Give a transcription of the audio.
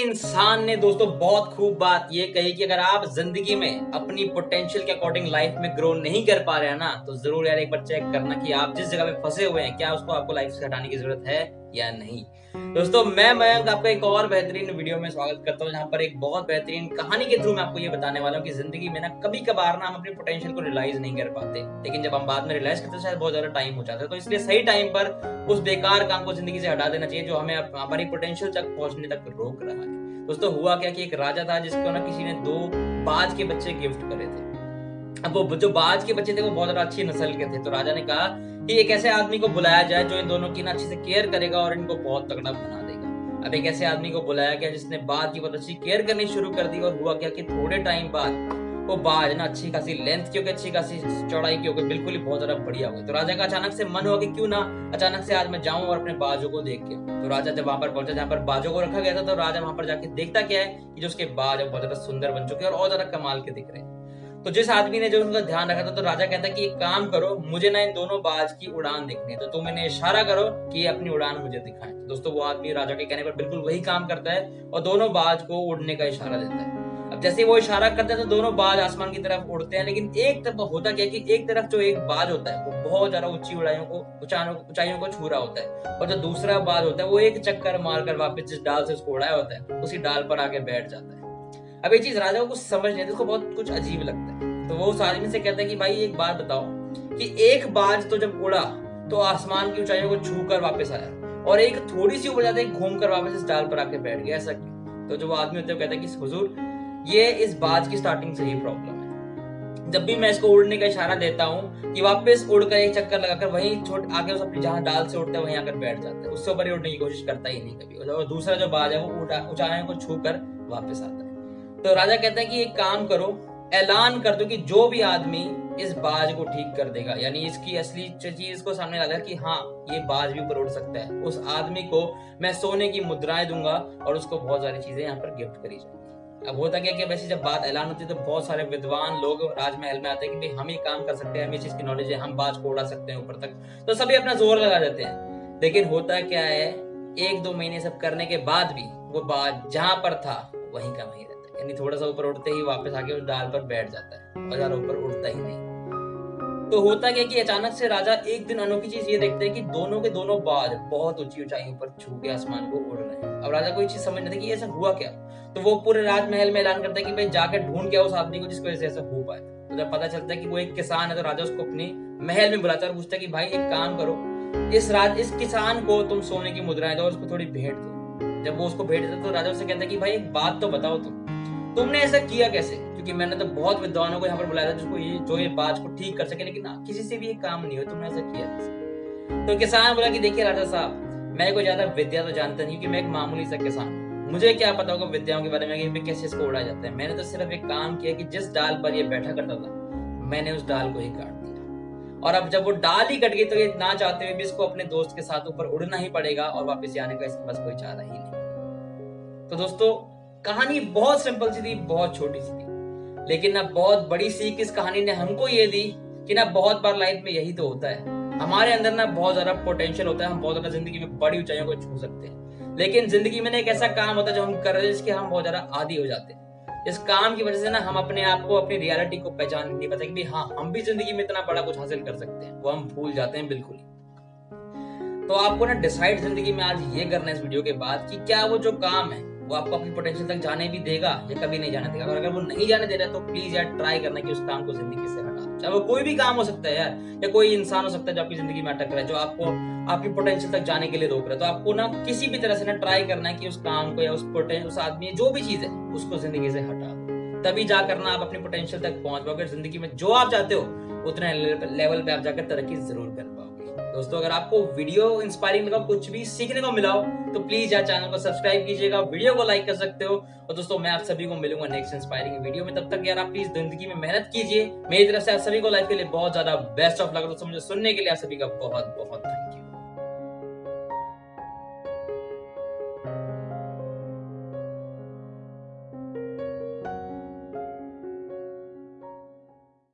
इंसान ने दोस्तों बहुत खूब बात ये कही कि अगर आप जिंदगी में अपनी पोटेंशियल के अकॉर्डिंग लाइफ में ग्रो नहीं कर पा रहे हैं ना, तो जरूर यार एक बार चेक करना कि आप जिस जगह पे फंसे हुए हैं क्या उसको आपको लाइफ से हटाने की जरूरत है या नहीं। दोस्तों मैं मयंक आपका एक और बेहतरीन वीडियो में स्वागत करता हूँ, जहाँ पर एक बहुत बेहतरीन कहानी के थ्रू मैं आपको ये बताने वाला हूँ कि जिंदगी में ना कभी कभार ना हम अपनी पोटेंशियल को रियलाइज नहीं कर पाते, लेकिन जब हम बाद में रियलाइज करते हैं शायद बहुत ज्यादा टाइम हो जाता है। तो इसलिए सही टाइम पर उस बेकार काम को जिंदगी से हटा देना चाहिए जो हमें हमारी पोटेंशियल तक पहुंचने तक रोक रहा है। दोस्तों हुआ क्या कि एक राजा था जिसको ना किसी ने 2 बाज के बच्चे गिफ्ट करे थे। अब वो जो बाज के बच्चे थे वो बहुत ज्यादा अच्छी नस्ल के थे, तो राजा ने कहा कि एक ऐसे आदमी को बुलाया जाए जो इन दोनों की ना अच्छे से केयर करेगा और इनको बहुत तगड़ा बना देगा। अब एक ऐसे आदमी को बुलाया गया जिसने बाज की बहुत अच्छी केयर करनी शुरू कर दी, और हुआ क्या कि थोड़े टाइम बाद वो बाज ना अच्छी खासी लेंथ की हो गई, अच्छी खासी चौड़ाई की हो गई, बिल्कुल ही बहुत ज्यादा बढ़िया हो गई। तो राजा का अचानक से मन हुआ कि क्यों ना अचानक से आज मैं जाऊं और अपने बाजों को देख के। तो राजा जब वहां पर पहुंचा जहां पर बाजों को रखा गया था, तो राजा वहां पर जाके देखता क्या है कि जो उसके बाज बहुत ज्यादा सुंदर बन चुके हैं और ज्यादा कमाल के दिख रहे हैं। तो जिस आदमी ने जो उनका ध्यान रखा था, तो राजा कहता कि एक काम करो, मुझे ना इन दोनों बाज की उड़ान दिखनी है, तो तुम इन्हें इशारा करो कि ये अपनी उड़ान मुझे दिखाएं। तो दोस्तों वो आदमी राजा के कहने पर बिल्कुल वही काम करता है और दोनों बाज को उड़ने का इशारा देता है। अब जैसे वो इशारा करते हैं तो दोनों बाज आसमान की तरफ उड़ते हैं, लेकिन एक तरफ होता क्या कि एक तरफ जो एक बाज होता है वो बहुत ज्यादा ऊंची ऊंचाइयों को छू रहा होता है, और जो दूसरा बाज होता है वो एक चक्कर मारकर वापस जिस डाल से उसको उड़ाया होता है उसी डाल पर आके बैठ जाता है। अब ये चीज राजा को कुछ समझ नहीं आती, उसको बहुत कुछ अजीब लगता है। तो वो उस आदमी से कहता है कि भाई एक बात बताओ कि एक बाज तो जब उड़ा तो आसमान की ऊंचाइयों को छू कर वापस आया, और एक थोड़ी सी ऊपर जाते घूम कर वापस इस डाल पर आके बैठ गया, ऐसा क्यों? तो जो वो आदमी होता है कहता है कि हुजूर ये इस बाज की स्टार्टिंग से ही प्रॉब्लम है। जब भी मैं इसको उड़ने का इशारा देता हूँ कि वापस उड़कर एक चक्कर लगाकर वहीं आके उस अपनी जहां डाल से उड़ता है वहीं आकर बैठ जाता है, उससे ऊपर ही उड़ने की कोशिश करता ही नहीं कभी। और दूसरा जो बाज है वो ऊंचाइयों को छू कर वापस आता है। तो राजा कहता है कि एक काम करो, ऐलान कर दो कि जो भी आदमी इस बाज को ठीक कर देगा, यानी इसकी असली चीज को सामने ला देगा कि हाँ ये बाज भी ऊपर उड़ सकता है, उस आदमी को मैं सोने की मुद्राएं दूंगा और उसको बहुत सारी चीजें यहाँ पर गिफ्ट करी जाएंगी। अब होता क्या कि वैसे जब बात ऐलान होती है तो बहुत सारे विद्वान लोग राजमहल में आते हैं कि भाई हम ये काम कर सकते हैं, हमें इस चीज की नॉलेज है, हम बाज को उड़ा सकते हैं ऊपर तक, तो सभी अपना जोर लगा देते हैं। लेकिन होता क्या है, 1-2 महीने सब करने के बाद भी वो बाज जहां पर था वहीं का वहीं रहता है, यानी थोड़ा सा ऊपर उड़ते ही वापस आके उस डाल पर बैठ जाता है और ज्यादा ऊपर उड़ता ही नहीं। तो होता क्या कि अचानक से राजा एक दिन अनोखी चीज ये देखते हैं कि दोनों के दोनों बाज बहुत ऊंची ऊंचाइयों पर छू के आसमान को उड़ रहे हैं। अब राजा को ये चीज समझ नहीं आती कि ऐसा हुआ क्या। तो वो पूरे राजमहल में ऐलान करता है कि भाई जाकर ढूंढ के उस आदमी को जिसकी वजह से ऐसा हो पाए। तो जब पता चलता है कि वो एक किसान है, तो राजा उसको अपनी महल में बुलाता है और पूछता है कि भाई एक काम करो, इस किसान को तुम सोने की मुद्राएं दो और उसको थोड़ी भेंट दो। जब वो उसको भेंट देता है तो राजा उससे कहता है कि भाई एक बात तो बताओ, तुमने ऐसा किया कैसे? क्योंकि मैंने तो बहुत विद्वानों को यहाँ पर बुलाया था जिसको ये बात को ठीक कर सके, लेकिन किसी से भी ये काम नहीं हो, तुमने ऐसा किया कैसे? तो किसान बोला कि देखिए राजा साहब, मैं कोई ज्यादा विद्या तो जानता नहीं, कि मैं एक मामूली सा किसान, मुझे क्या पता होगा विद्याओं के बारे में कि कैसे इसको उड़ाया जाता है। मैंने तो सिर्फ एक काम किया कि जिस डाल पर ये बैठा करता था मैंने उस डाल को ही काट दिया, और अब जब वो डाल ही कट गई तो ये ना चाहते हुए भी इसको अपने दोस्त के साथ ऊपर उड़ना ही पड़ेगा और वापस आने का इसके पास कोई चारा ही नहीं। तो दोस्तों कहानी बहुत सिंपल सी थी, बहुत छोटी सी थी, लेकिन ना बहुत बड़ी सीख इस कहानी ने हमको ये दी कि ना बहुत बार लाइफ में यही तो होता है, हमारे अंदर ना बहुत ज्यादा पोटेंशियल होता है, हम बहुत ज्यादा जिंदगी में बड़ी ऊंचाइयों को छू सकते हैं, लेकिन जिंदगी में ना एक ऐसा काम होता है जो हम कर रहे हैं जिसके हम बहुत ज्यादा आदी हो जाते हैं। इस काम की वजह से ना हम अपने आप को, अपनी रियलिटी को पहचान नहीं पाते कि हाँ हम भी जिंदगी में इतना बड़ा कुछ हासिल कर सकते हैं, वो हम भूल जाते हैं बिल्कुल ही। तो आपको ना डिसाइड जिंदगी में आज ये करना है इस वीडियो के बाद कि क्या वो जो काम है वो आपको अपनी पोटेंशियल तक जाने भी देगा या कभी नहीं जाने देगा। और अगर वो नहीं जाने दे रहा है तो प्लीज यार ट्राई करना कि उस काम को जिंदगी से हटा दो। चाहे वो कोई भी काम हो सकता है यार, या कोई इंसान हो सकता है जो आपकी जिंदगी में अटक रहा है, जो आपको आपकी पोटेंशियल तक जाने के लिए रोक रहा है। तो आपको ना किसी भी तरह से ना ट्राई करना है कि उस काम को या उस आदमी जो भी चीज है उसको जिंदगी से हटा दो, तभी जाकर ना आप अपनी पोटेंशियल तक पहुंच पाओगे। जिंदगी में जो आप चाहते हो उतने लेवल पे आप जाकर तरक्की जरूर कर पाओगे। दोस्तों अगर आपको वीडियो इंस्पायरिंग लगा, कुछ भी सीखने को मिला हो, तो प्लीज यार चैनल को सब्सक्राइब कीजिएगा, वीडियो को लाइक कर सकते हो। और दोस्तों मैं आप सभी को मिलूंगा नेक्स्ट इंस्पायरिंग वीडियो में। तब तक यार आप प्लीज जिंदगी में मेहनत कीजिए। मेरी तरफ से आप सभी को लाइफ के लिए बहुत ज्यादा बेस्ट ऑफ लक। दोस्तों मुझे सुनने के लिए आप सभी का बहुत बहुत थैंक यू।